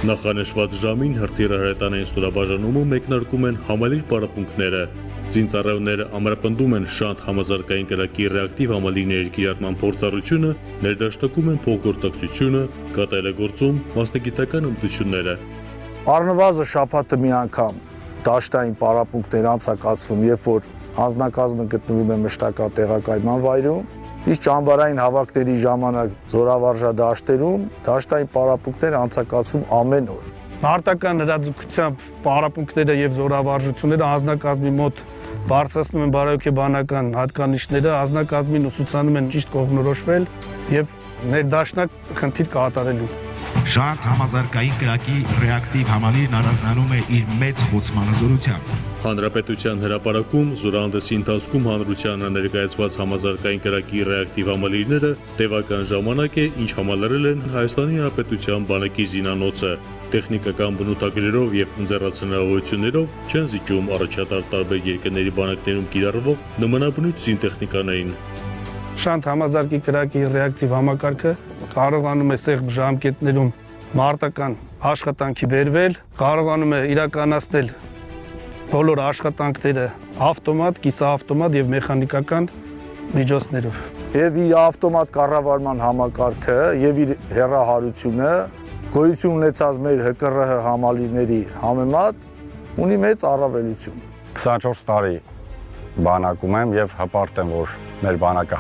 Նախանշված ժամին հրթիռ հրետանային ստորաբաժանումը մեկնարկում են համալիր պարապմունքները։ Զինծառայողները ամրապնդում են շանթ համազարգային կրակի ռեակտիվ համալիրների կիրառման փորձառությունը, ներդաշնակում են փոխգործակցությունը, կատարելագործում մասնագիտական հմտությունները։ Առնվազն շաբաթը մի անգամ դաշտային պարապմունքներ անցակացվում, երբ որ անձնակազմը գտնվում է մշտական տեղակայման վայրում, իսկ ճամբարային հավաքների ժամանակ զորավարժադաշտերում դաշտային պարապմունքներ անցակացվում ամեն օր։ Մարտական հրաձգությամբ պարապմունքները եւ զորավարժությունները անձնակազմի մոտ բարձրացնում են բարոյական հատկանիշները, անձնակազմին ուսուցանում են ճիշտ կողմնորոշվել եւ ներդաշնակ խնդիր կատարելու։ Շանթ համազարգային կրակի ռեակտիվ համալիրն առանձնանում է իր մեծ խոցմանազորությամբ։ Հանրապետության հրապարակում զորահանդեսի ընթացքում հանրությանը ներկայացված համազարգային կրակի ռեակտիվ համալիրները տևական ժամանակ է, ինչ համալրել են Հայաստանի Հանրապետության բանակի զինանոցը։ Տեխնիկական բնութագրերով եւ ընձեռացնողություններով չեն զիջում առաջատար տարբեր երկրների բանակներում կիրառվող նմանաբնույթ զինտեխնիկաներին։ Շանթ համազարգի կրակի ռեակտիվ համակարգը կարողանում է սեղմ ժամկետներում մարտական աշխատանքի բերվել, կարողանում է իրականացնել բոլոր աշխատանքները ավտոմատ, կիսաավտոմատ եւ մեխանիկական միջոցներով։ Եվ իր ավտոմատ կառավարման համակարգը եւ իր հեռահարությունը գոյություն ունեցած մեր ՀԿՌՀ համալիրների համեմատ ունի մեծ առավելություն։ 24 տարի բանակում եմ եւ հպարտ եմ, որ մեր բանակը